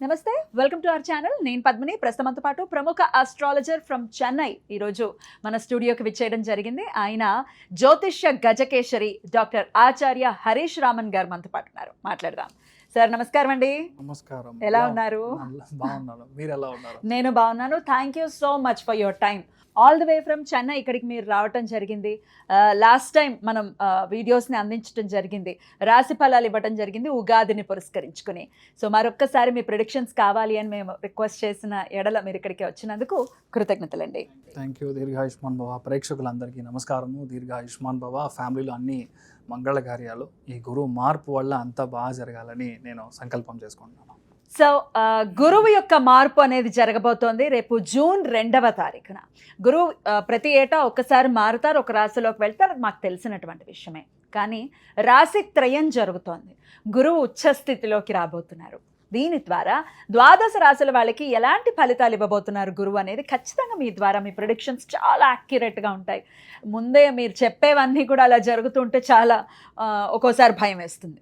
నమస్తే, welcome to our channel. నేను పద్మిని. ప్రస్తుతంతో పాటు ప్రముఖ ఆస్ట్రాలజర్ ఫ్రమ్ చెన్నై ఈరోజు మన స్టూడియోకి విచ్చేయడం జరిగింది. ఆయన జ్యోతిష్య గజకేశరి డాక్టర్ ఆచార్య హరీష్ రామన్ గారు మనతో పాటు ఉన్నారు. మాట్లాడదాం. సార్ నమస్కారం అండి. నమస్కారం. ఎలా ఉన్నారు? బాగున్నాను. మీరు ఎలా ఉన్నారు? నేను బాగున్నాను. Thank you so much for your time. All the way from Chennai ఇక్కడికి మీరు రావటం జరిగింది. లాస్ట్ టైం మనం వీడియోస్ని అందించడం జరిగింది, రాశి ఫలాలు ఇవ్వటం జరిగింది ఉగాదిని పురస్కరించుకుని. సో మరొక్కసారి మీ ప్రిడిక్షన్స్ కావాలి అని మేము రిక్వెస్ట్ చేసిన ఎడల మీరు ఇక్కడికి వచ్చినందుకు కృతజ్ఞతలండి. Thank you. దీర్ఘాయుష్మాన్ భవ. ప్రేక్షకులందరికీ నమస్కారము. దీర్ఘాయుష్మాన్ భవ. ఫ్యామిలీలో అన్ని మంగళ కార్యాలు ఈ గురువు మార్పు వల్ల అంతా బాగా జరగాలని నేను సంకల్పం చేసుకుంటున్నాను. సో గురువు యొక్క మార్పు అనేది జరగబోతోంది రేపు జూన్ 2వ తారీఖున. గురువు ప్రతి ఏటా ఒక్కసారి మారుతారు, ఒక రాశిలోకి వెళ్తారు, అది మాకు తెలిసినటువంటి విషయమే. కానీ రాశి త్రయం జరుగుతోంది. గురువు ఉచ్చస్థితిలోకి రాబోతున్నారు. దీని ద్వారా ద్వాదశ రాశుల వాళ్ళకి ఎలాంటి ఫలితాలు ఇవ్వబోతున్నారు గురువు అనేది ఖచ్చితంగా మీ ద్వారా మీ ప్రిడిక్షన్స్ చాలా యాక్యురేట్గా ఉంటాయి. ముందే మీరు చెప్పేవన్నీ కూడా అలా జరుగుతుంటే చాలా ఒక్కోసారి భయం వేస్తుంది.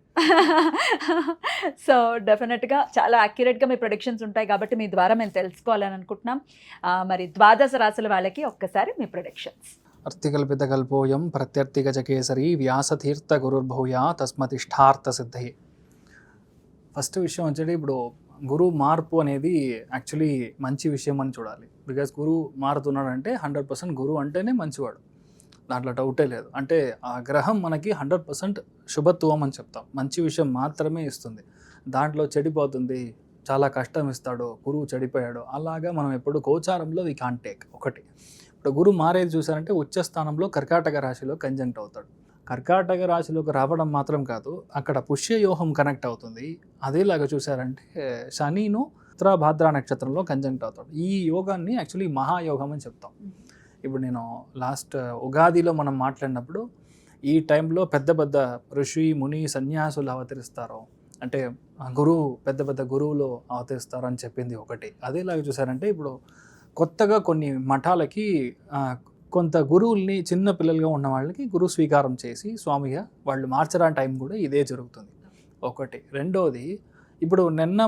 సో డెఫినెట్గా చాలా యాక్యురేట్గా మీ ప్రిడిక్షన్స్ ఉంటాయి కాబట్టి మీ ద్వారా మేము తెలుసుకోవాలని అనుకుంటున్నాం. మరి ద్వాదశ రాశుల వాళ్ళకి ఒక్కసారి మీ ప్రిడిక్షన్స్. అర్థికల్పితకల్పోయం ప్రత్యర్థిగజకేసరి వ్యాసతీర్థ గురుర్భూయా తస్మతిష్టార్థ సిద్ధి. ఫస్ట్ విషయం వచ్చేది, ఇప్పుడు గురువు మార్పు అనేది యాక్చువల్లీ మంచి విషయం అని చూడాలి. బికాస్ గురువు మారుతున్నాడంటే 100% గురువు అంటేనే మంచివాడు, దాంట్లో డౌటే లేదు. అంటే ఆ గ్రహం మనకి 100% శుభత్వం అని చెప్తాం. మంచి విషయం మాత్రమే ఇస్తుంది. దాంట్లో చెడిపోతుంది, చాలా కష్టం ఇస్తాడు, గురువు చెడిపోయాడు అలాగా మనం ఎప్పుడు గోచారంలో వి కాంట్ టేక్. ఒకటి, ఇప్పుడు గురువు మారేది చూసారంటే ఉచ్చస్థానంలో కర్కాటక రాశిలో కంజంక్ట్ అవుతాడు. కర్కాటక రాశిలోకి రావడం మాత్రం కాదు, అక్కడ పుష్యయోహం కనెక్ట్ అవుతుంది. అదేలాగా చూసారంటే శనిను ఉత్తరాభాద్ర నక్షత్రంలో కంజంక్ట్ అవుతాడు. ఈ యోగాన్ని యాక్చువల్లీ మహాయోగం అని చెప్తాం. ఇప్పుడు నేను లాస్ట్ ఉగాదిలో మనం మాట్లాడినప్పుడు ఈ టైంలో పెద్ద పెద్ద ఋషి ముని సన్యాసులు అవతరిస్తారు, అంటే గురువు పెద్ద పెద్ద గురువులు అవతరిస్తారు అని చెప్పింది ఒకటి. అదేలాగా చూసారంటే ఇప్పుడు కొత్తగా కొన్ని మఠాలకి కొంత గురువుల్ని చిన్న పిల్లలుగా ఉన్న వాళ్ళకి గురువు స్వీకారం చేసి స్వామిగా వాళ్ళు మార్చడానికి టైం కూడా ఇదే జరుగుతుంది. ఒకటి. రెండోది, ఇప్పుడు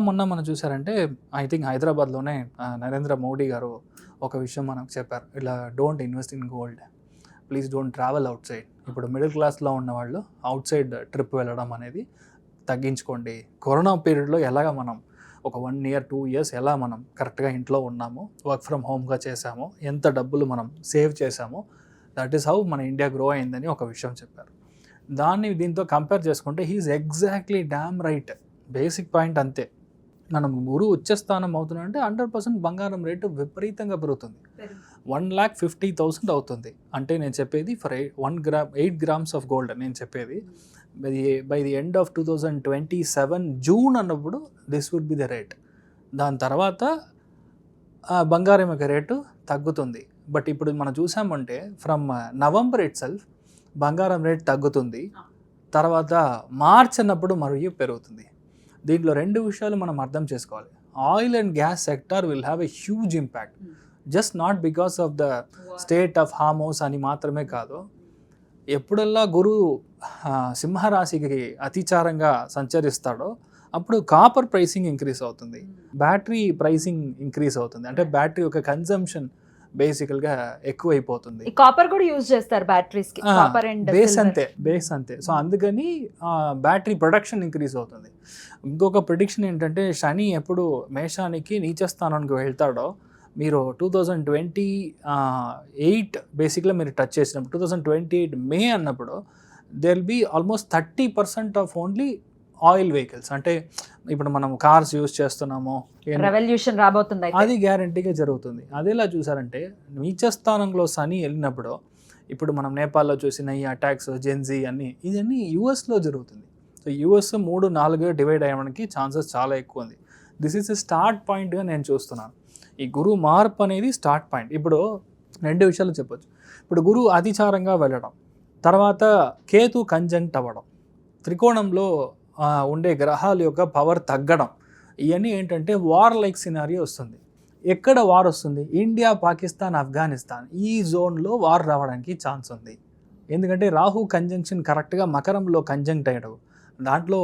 మొన్న మనం చూసారంటే ఐ థింక్ హైదరాబాద్లోనే నరేంద్ర మోడీ గారు ఒక విషయం మనకు చెప్పారు, ఇలా don't invest in gold, please don't travel out side. ఇప్పుడు మిడిల్ క్లాస్లో ఉన్న వాళ్ళు అవుట్ సైడ్ ట్రిప్ వెళ్ళడం అనేది తగ్గించుకోండి. కరోనా పీరియడ్లో ఎలాగ మనం ఒక 1 year 2 years ఎలా మనం కరెక్ట్గా ఇంట్లో ఉన్నామో, వర్క్ ఫ్రమ్ హోమ్గా చేసామో, ఎంత డబ్బులు మనం సేవ్ చేసామో, దట్ ఈస్ హౌ మన ఇండియా గ్రో అయిందని ఒక విషయం చెప్పారు. దీంతో కంపేర్ చేసుకుంటే he's exactly damn right. Basic point అంతే. మనం గురువు ఉచ్చస్థానం అవుతున్నాడంటే 100% బంగారం రేటు విపరీతంగా పెరుగుతుంది. 1,50,000 అవుతుంది. అంటే నేను చెప్పేది ఫర్ 8 grams ఆఫ్ గోల్డ్ నేను చెప్పేది. By the end of 2027 June అన్నప్పుడు this would be the rate. దాని తర్వాత బంగారం యొక్క రేటు తగ్గుతుంది. బట్ ఇప్పుడు మనం చూసామంటే ఫ్రమ్ నవంబర్ ఇట్ సెల్ఫ్ బంగారం రేట్ తగ్గుతుంది, తర్వాత మార్చ్ అన్నప్పుడు మరియు పెరుగుతుంది. దీంట్లో 2 విషయాలు మనం అర్థం చేసుకోవాలి. Oil and gas sector will have a huge impact, just not because of the state of Hormuz అని మాత్రమే కాదు. ఎప్పుడల్లా గురువు సింహరాశికి అతిచారంగా సంచరిస్తాడో అప్పుడు కాపర్ ప్రైసింగ్ ఇంక్రీజ్ అవుతుంది, బ్యాటరీ ప్రైసింగ్ ఇంక్రీజ్ అవుతుంది. అంటే బ్యాటరీ యొక్క కన్జంప్షన్ బేసికల్గా ఎక్కువైపోతుంది. కాపర్ కూడా యూజ్ చేస్తారు బ్యాటరీస్ కి, కాపర్ అండ్ బేస్ అంతే. సో అందుకని బ్యాటరీ ప్రొడక్షన్ ఇంక్రీజ్ అవుతుంది. ఇంకొక ప్రిడిక్షన్ ఏంటంటే, శని ఎప్పుడు మేషానికి నీచస్థానానికి వెళ్తాడో మీరు 2028 బేసిక్గా మీరు టచ్ చేసినప్పుడు 2028 మే అన్నప్పుడు there will be almost 30% of only oil vehicles. అంటే ఇప్పుడు మనం కార్స్ యూజ్ చేస్తున్నామో, రెవల్యూషన్ రాబోతుంది, అది గ్యారంటీగా జరుగుతుంది. అదేలా చూసారంటే నీచస్థానంలో శని వెళ్ళినప్పుడు ఇప్పుడు మనం నేపాల్లో చూసిన ఈ అటాక్స్ జెన్జీ ఇవన్నీ యూఎస్లో జరుగుతుంది. సో యూఎస్ 3-4 డివైడ్ అయ్యడానికి ఛాన్సెస్ చాలా ఎక్కువ ఉంది. దిస్ ఈస్ ఎ స్టార్ట్ పాయింట్గా నేను చూస్తున్నాను. ఈ గురువు మార్పు అనేది స్టార్ట్ పాయింట్. ఇప్పుడు 2 విషయాలు చెప్పొచ్చు. ఇప్పుడు గురువు అతిచారంగా వెళ్ళడం, తర్వాత కేతు కంజంక్ట్ అవ్వడం, త్రికోణంలో ఉండే గ్రహాల యొక్క పవర్ తగ్గడం, ఇవన్నీ ఏంటంటే వార్ లైక్ సినారియో వస్తుంది. ఎక్కడ వార్ వస్తుంది? ఇండియా, పాకిస్తాన్, ఆఫ్ఘనిస్తాన్ ఈ జోన్లో వార్ రావడానికి ఛాన్స్ ఉంది. ఎందుకంటే రాహు కంజంక్షన్ కరెక్ట్గా మకరంలో కంజంక్ట్ అయ్యడం, దాంట్లో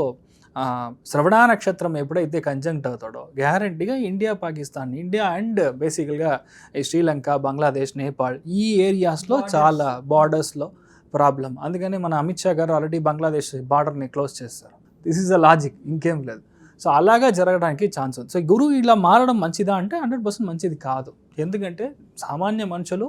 శ్రవణ నక్షత్రం ఎప్పుడైతే కంజంక్ట్ అవుతాడో గ్యారంటీగా ఇండియా, పాకిస్తాన్, ఇండియా అండ్ బేసికల్గా ఈ శ్రీలంక, బంగ్లాదేశ్, నేపాల్ ఈ ఏరియాస్లో చాలా బార్డర్స్లో ప్రాబ్లం. అందుకని మన అమిత్ షా గారు ఆల్రెడీ బంగ్లాదేశ్ బార్డర్ని క్లోజ్ చేస్తారు. దిస్ ఈజ్ అ లాజిక్, ఇంకేం లేదు. సో అలాగా జరగడానికి ఛాన్స్ ఉంది. సో గురువు ఇలా మారడం మంచిదా అంటే 100% మంచిది కాదు. ఎందుకంటే సామాన్య మనుషులు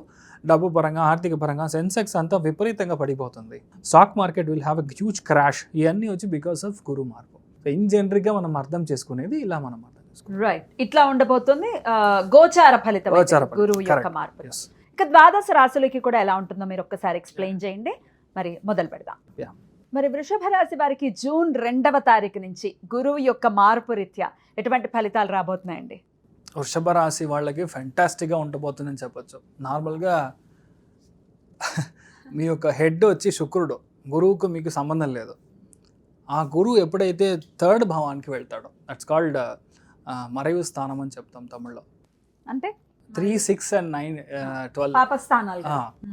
డబ్బు పరంగా, ఆర్థిక పరంగా సెన్సెక్స్ అంతా విపరీతంగా పడిపోతుంది. Stock market will have a huge crash. ఇవన్నీ వచ్చి బికాస్ ఆఫ్ గురు మార్పు. ఇన్ జనరల్గా మనం అర్థం చేసుకునేది ఇలా మనం అర్థం చేసుకోవాలి. రైట్, ఇట్లా ఉండబోతుంది గోచార ఫలితం గురువు యొక్క మార్పు. ఇక ద్వాదశ రాశులకి కూడా ఎలా ఉంటుందో మీరు ఒక్కసారి ఎక్స్ప్లెయిన్ చేయండి. మరి మొదలు పెడదాం. మరి వృషభ రాశి వారికి జూన్ 2వ తారీఖు నుంచి గురువు యొక్క మార్పు రీత్యా ఎటువంటి ఫలితాలు రాబోతున్నాయండి? వృషభ రాశి వాళ్ళకి ఫెంటాస్టిక్గా ఉండబోతుందని చెప్పొచ్చు. నార్మల్గా మీ యొక్క హెడ్ వచ్చి శుక్రుడు, గురువుకు మీకు సంబంధం లేదు. ఆ గురువు ఎప్పుడైతే 3rd భావానికి వెళ్తాడో, దట్స్ కాల్డ్ మறைவு స్థానం అని చెప్తాం తమిళ్లో. అంటే 3, 6 and 9, 12 పాపస్థానాలు.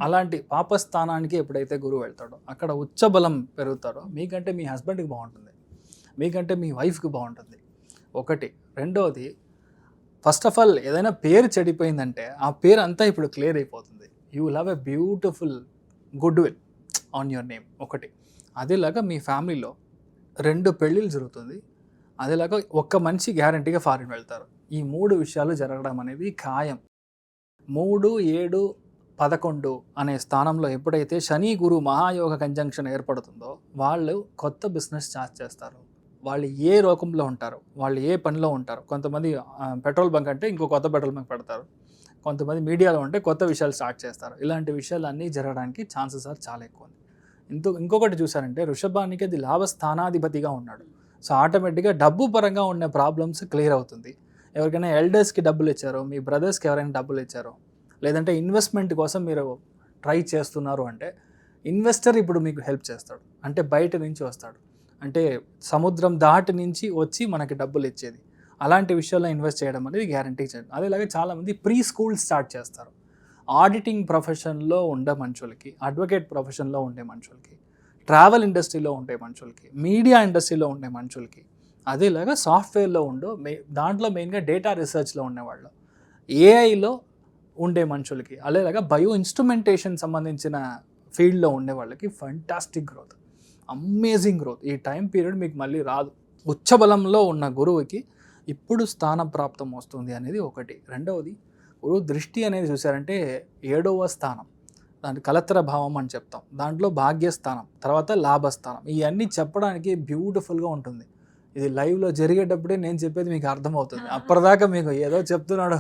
అలాంటి పాపస్థానానికి ఎప్పుడైతే గురువు వెళ్తాడో అక్కడ ఉచ్చ బలం పెరుగుతాడో మీకంటే మీ హస్బెండ్కి బాగుంటుంది, మీకంటే మీ వైఫ్కి బాగుంటుంది. ఒకటి. రెండవది, ఫస్ట్ ఆఫ్ ఆల్ ఏదైనా పేరు చెడిపోయిందంటే ఆ పేరు అంతా ఇప్పుడు క్లియర్ అయిపోతుంది. You will have a beautiful good will on your name. ఒకటి. అదేలాగా మీ ఫ్యామిలీలో 2 పెళ్ళిళ్ళు జరుగుతుంది. అదేలాగా ఒక్క మనిషి గ్యారంటీగా ఫారిన్ వెళ్తారు. ఈ 3 విషయాలు జరగడం అనేది ఖాయం. 3, 7, 11 అనే స్థానంలో ఎప్పుడైతే శని గురు మహాయోగ కంజంక్షన్ ఏర్పడుతుందో వాళ్ళు కొత్త బిజినెస్ స్టార్ట్ చేస్తారు. వాళ్ళు ఏ రూపంలో ఉంటారు, వాళ్ళు ఏ పనిలో ఉంటారు. కొంతమంది పెట్రోల్ బంక్ అంటే ఇంకో కొత్త పెట్రోల్ బంక్ పెడతారు. కొంతమంది మీడియాలో ఉంటే కొత్త విషయాలు స్టార్ట్ చేస్తారు. ఇలాంటి విషయాలన్నీ జరగడానికి ఛాన్సెస్ ఆర్ చాలా ఎక్కువ. ఇంకొకటి చూసారంటే వృషభానికి అది లాభస్థానాధిపతిగా ఉన్నాడు. సో ఆటోమేటిక్గా డబ్బు పరంగా ఉన్న ప్రాబ్లమ్స్ క్లియర్ అవుతుంది. ఎవరికైనా ఎల్డర్స్కి డబ్బులు ఇచ్చారో, మీ బ్రదర్స్కి ఎవరైనా డబ్బులు ఇచ్చారో, లేదంటే ఇన్వెస్ట్మెంట్ కోసం మీరు ట్రై చేస్తున్నారు అంటే ఇన్వెస్టర్ ఇప్పుడు మీకు హెల్ప్ చేస్తాడు. అంటే బయట నుంచి వస్తాడు, అంటే సముద్రం దాటి నుంచి వచ్చి మనకి డబ్బులు ఇచ్చేది. అలాంటి విషయాల్లో ఇన్వెస్ట్ చేయడం అనేది గ్యారంటీ చేయడం. అదేలాగే చాలామంది ప్రీ స్కూల్ స్టార్ట్ చేస్తారు. ఆడిటింగ్ ప్రొఫెషన్లో ఉండే మనుషులకి, అడ్వకేట్ ప్రొఫెషన్లో ఉండే మనుషులకి, ట్రావెల్ ఇండస్ట్రీలో ఉండే మనుషులకి, మీడియా ఇండస్ట్రీలో ఉండే మనుషులకి, అదేలాగా సాఫ్ట్వేర్లో దాంట్లో మెయిన్గా డేటా రీసెర్చ్లో ఉండేవాళ్ళు, ఏఐలో ఉండే మనుషులకి, అదేలాగా బయో ఇన్స్ట్రుమెంటేషన్ సంబంధించిన ఫీల్డ్లో ఉండే వాళ్ళకి ఫంటాస్టిక్ గ్రోత్, అమేజింగ్ గ్రోత్. ఈ టైం పీరియడ్ మీకు మళ్ళీ రాదు. ఉచ్చబలంలో ఉన్న గురువుకి ఇప్పుడు స్థాన ప్రాప్తం వస్తుంది అనేది ఒకటి. రెండవది, గురువు దృష్టి అనేది చూసారంటే 7వ స్థానం, దాంట్లో కలత్ర భావం అని చెప్తాం. దాంట్లో భాగ్యస్థానం, తర్వాత లాభస్థానం. ఇవన్నీ చెప్పడానికి బ్యూటిఫుల్గా ఉంటుంది. ఇది లైవ్లో జరిగేటప్పుడే నేను చెప్పేది మీకు అర్థమవుతుంది. అప్పటిదాకా మీకు ఏదో చెప్తున్నాడు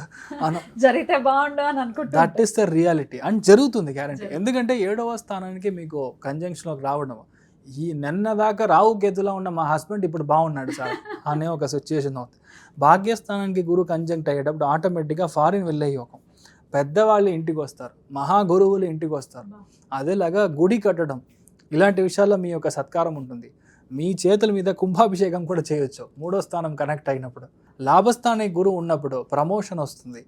జరిగితే బాగుండు అని అనుకుంటా. That is the reality and జరుగుతుంది గ్యారంటీ. ఎందుకంటే 7వ స్థానానికి మీకు కంజంక్షన్లోకి రావడం, ఈ నిన్న దాకా రావు కేతులా ఉన్న మా హస్బెండ్ ఇప్పుడు బాగున్నాడు సార్ అనే ఒక సిచ్యువేషన్ అవుతుంది. భాగ్యస్థానానికి గురు కంజంక్ట్ అయ్యేటప్పుడు ఆటోమేటిక్గా ఫారిన్ వెళ్ళే యోగం, పెద్దవాళ్ళు ఇంటికి వస్తారు, మహాగురువులు ఇంటికి వస్తారు. అదేలాగా గుడి కట్టడం, ఇలాంటి విషయాల్లో మీ యొక్క సత్కారం ఉంటుంది. మీ చేతుల మీద కుంభాభిషేకం కూడా చేయొచ్చు 3వ స్థానం కనెక్ట్ అయినప్పుడు. లాభస్థానానికి గురువు ఉన్నప్పుడు ప్రమోషన్ వస్తుంది,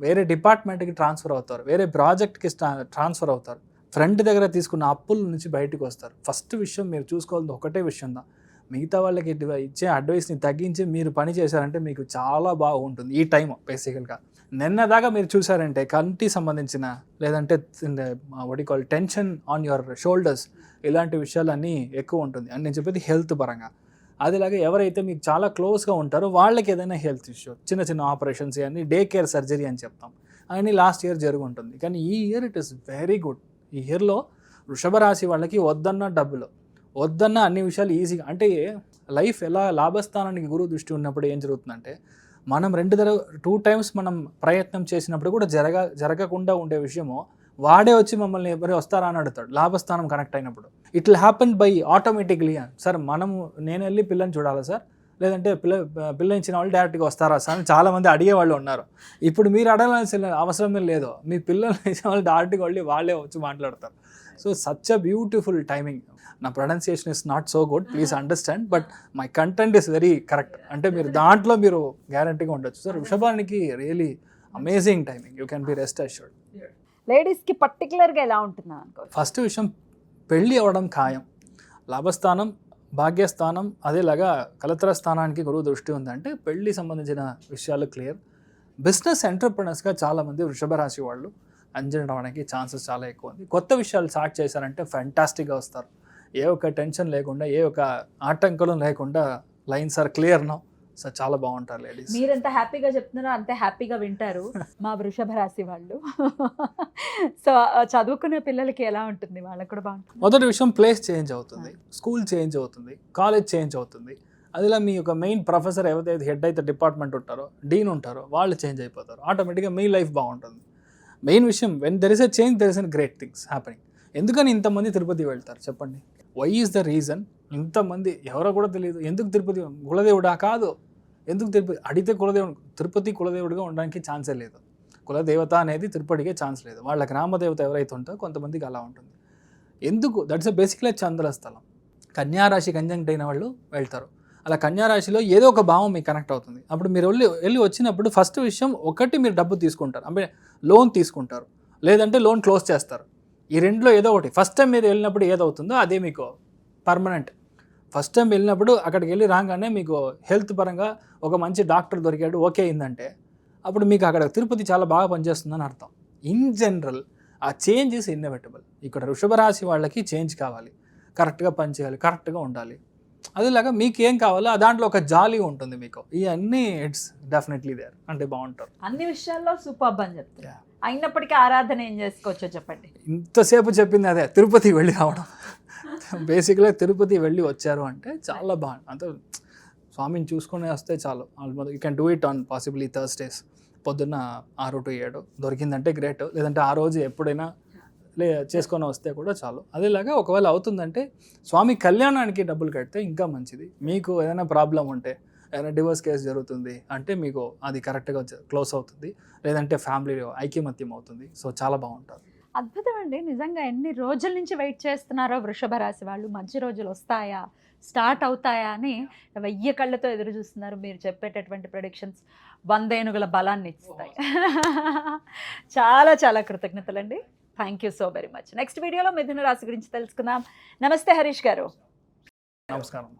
వేరే డిపార్ట్మెంట్కి ట్రాన్స్ఫర్ అవుతారు, వేరే ప్రాజెక్ట్కి ట్రాన్స్ఫర్ అవుతారు, ఫ్రెండ్ దగ్గర తీసుకున్న అప్పుల నుంచి బయటకు వస్తారు. ఫస్ట్ విషయం మీరు చూసుకోవాల్సింది ఒకటే విషయం దా, మిగతా వాళ్ళకి ఇచ్చే అడ్వైస్ని తగ్గించి మీరు పని చేశారంటే మీకు చాలా బాగుంటుంది ఈ టైం. బేసికల్గా నిన్నదాకా మీరు చూసారంటే కంటి సంబంధించిన, లేదంటే వడికాల్ టెన్షన్ ఆన్ యువర్ షోల్డర్స్, ఇలాంటి విషయాలన్నీ ఎక్కువ ఉంటుంది. అని నేను చెప్పేది హెల్త్ పరంగా. అదేలాగా ఎవరైతే మీకు చాలా క్లోజ్గా ఉంటారో వాళ్ళకి ఏదైనా హెల్త్ ఇష్యూ, చిన్న చిన్న ఆపరేషన్స్ ఇవన్నీ డే కేర్ సర్జరీ అని చెప్తాం, అవన్నీ లాస్ట్ ఇయర్ జరుగుంటుంది. కానీ ఈ year it is very good. ఈ ఇయర్లో వృషభ రాశి వాళ్ళకి వద్దన్న డబ్బులు, వద్దన్న అన్ని విషయాలు ఈజీగా, అంటే లైఫ్ ఎలా లాభస్థానానికి గురువు దృష్టి ఉన్నప్పుడు ఏం జరుగుతుందంటే మనం 2 times మనం ప్రయత్నం చేసినప్పుడు కూడా జరగకుండా ఉండే విషయము వాడే వచ్చి మమ్మల్ని ఎవరు వస్తారా అని అడుగుతాడు లాభస్థానం కనెక్ట్ అయినప్పుడు. It will happen by automatically. Sir నేను వెళ్ళి పిల్లని చూడాలా సార్, లేదంటే పిల్ల ఇచ్చిన వాళ్ళు డైరెక్ట్గా వస్తారా సార్ అని చాలామంది అడిగేవాళ్ళు ఉన్నారు. ఇప్పుడు మీరు అడగాల్సిన అవసరమే లేదు, మీ పిల్లలు ఇచ్చిన వాళ్ళు డైరెక్ట్గా వెళ్ళి వాళ్ళే వచ్చి మాట్లాడతారు. So such a beautiful timing. నా pronunciation is not so good, please understand, but my content is very correct. అంటే మీరు దాంట్లో మీరు గ్యారంటీగా ఉండొచ్చు. సార్ వృషభానికి really amazing timing, you can be rest assured. లేడీస్కి పర్టికులర్గా ఎలా ఉంటుందా అనుకో. ఫస్ట్ విషయం, పెళ్ళి అవ్వడం ఖాయం. లాభస్థానం భాగ్యస్థానం అదేలాగా కలత్ర స్థానానికి గురువు దృష్టి ఉందంటే పెళ్లి సంబంధించిన విషయాలు క్లియర్. బిజినెస్ ఎంటర్ప్రినర్స్గా చాలామంది వృషభ రాశి వాళ్ళు అంజన్ రావడానికి ఛాన్సెస్ చాలా ఎక్కువ ఉంది. కొత్త విషయాలు స్టార్ట్ చేశారంటే ఫ్యాంటాస్టిక్గా వస్తారు. ఏ ఒక్క టెన్షన్ లేకుండా, ఏ ఒక్క ఆటంకం లేకుండా lines are clear now. So చాలా బాగుంటారు లేడీస్. మీరెంత హ్యాపీగా చెప్తున్నారో అంతే హ్యాపీగా వింటారు మా వృషభ రాశి వాళ్ళు. సో చదువుకునే పిల్లలకి ఎలా ఉంటుంది, వాళ్ళకి కూడా బాగుంటుంది. మొదటి విషయం ప్లేస్ చేంజ్ అవుతుంది, స్కూల్ చేంజ్ అవుతుంది, కాలేజ్ చేంజ్ అవుతుంది. అదిలా మీ యొక్క మెయిన్ ప్రొఫెసర్ ఎవరైతే హెడ్ అయితే డిపార్ట్మెంట్ ఉంటారో, డీన్ ఉంటారో, వాళ్ళు చేంజ్ అయిపోతారు. ఆటోమేటిక్గా మీ లైఫ్ బాగుంటుంది. మెయిన్ విషయం, when there is a change there is an great things happening. ఎందుకని ఇంతమంది తిరుపతి వెళ్తారు చెప్పండి? Why is the reason? ఇంతమంది ఎవరో కూడా తెలియదు. ఎందుకు తిరుపతి? కులదేవుడా? కాదు. ఎందుకు తిరుపతి అడిగితే కులదేవుడు, తిరుపతి కులదేవుడిగా ఉండడానికి ఛాన్సే లేదు. కులదేవత అనేది తిరుపతికే ఛాన్స్ లేదు. వాళ్ళ గ్రామదేవత ఎవరైతే ఉంటుందో కొంతమందికి అలా ఉంటుంది. ఎందుకు? దట్స్ ఎ బేసిక్లీ చంద్రస్థలం. కన్యారాశి కంజంక్ట్ అయిన వాళ్ళు వెళ్తారు. అలా కన్యారాశిలో ఏదో ఒక భావం మీకు కనెక్ట్ అవుతుంది. అప్పుడు మీరు వెళ్ళి వచ్చినప్పుడు ఫస్ట్ విషయం ఒకటి, మీరు డబ్బు తీసుకుంటారు, అంటే లోన్ తీసుకుంటారు, లేదంటే లోన్ క్లోజ్ చేస్తారు. ఈ రెండులో ఏదో ఒకటి. ఫస్ట్ టైం మీరు వెళ్ళినప్పుడు ఏదవుతుందో అదే మీకు పర్మనెంట్. ఫస్ట్ టైం వెళ్ళినప్పుడు అక్కడికి వెళ్ళి రాగానే మీకు హెల్త్ పరంగా ఒక మంచి డాక్టర్ దొరికాడు, ఓకే అయిందంటే అప్పుడు మీకు అక్కడ తిరుపతి చాలా బాగా పనిచేస్తుందని అర్థం. ఇన్ జనరల్ ఆ చేంజ్ ఇస్ ఇన్నెవిటబుల్. ఇక్కడ వృషభ రాశి వాళ్ళకి చేంజ్ కావాలి, కరెక్ట్గా పనిచేయాలి, కరెక్ట్గా ఉండాలి. అదేలాగా మీకు ఏం కావాలో దాంట్లో ఒక జాలీ ఉంటుంది మీకు. ఇవన్నీ ఇట్స్ డెఫినెట్లీ దేర్, అంటే బాగుంటారు. అన్ని విషయాల్లో సూపర్ అని చెప్తారు. అయినప్పటికీ ఆరాధన ఏం చేసుకోవచ్చో చెప్పండి. ఇంతసేపు చెప్పింది అదే, తిరుపతి వెళ్ళి రావడం. బేసిక్గా తిరుపతి వెళ్ళి వచ్చారు అంటే చాలా బాగా, అంటే స్వామిని చూసుకొని వస్తే చాలు. Almost you can do it on possibly Thursdays పొద్దున్న 6 to 7 దొరికిందంటే గ్రేట్. లేదంటే ఆ రోజు ఎప్పుడైనా చేసుకొని వస్తే కూడా చాలు. అదేలాగా ఒకవేళ అవుతుందంటే స్వామి కళ్యాణానికి డబ్బులు కడితే ఇంకా మంచిది. మీకు ఏదైనా ప్రాబ్లం ఉంటే, ఏదైనా డివోర్స్ కేసు జరుగుతుంది అంటే మీకు అది కరెక్ట్గా క్లోజ్ అవుతుంది, లేదంటే ఫ్యామిలీ ఐక్యమత్యం అవుతుంది. సో చాలా బాగుంటుంది. అద్భుతం అండి. నిజంగా ఎన్ని రోజుల నుంచి వెయిట్ చేస్తున్నారో వృషభ రాశి వాళ్ళు. మంచి రోజులు వస్తాయా, స్టార్ట్ అవుతాయా అని 1000 కళ్ళతో ఎదురు చూస్తున్నారు. మీరు చెప్పేటటువంటి ప్రెడిక్షన్స్ 100 ఏనుగుల బలాన్ని ఇస్తాయి. చాలా చాలా కృతజ్ఞతలండి. Thank you so very much. Next వీడియోలో మిథున రాశి గురించి తెలుసుకుందాం. నమస్తే హరీష్ గారు. నమస్కారం.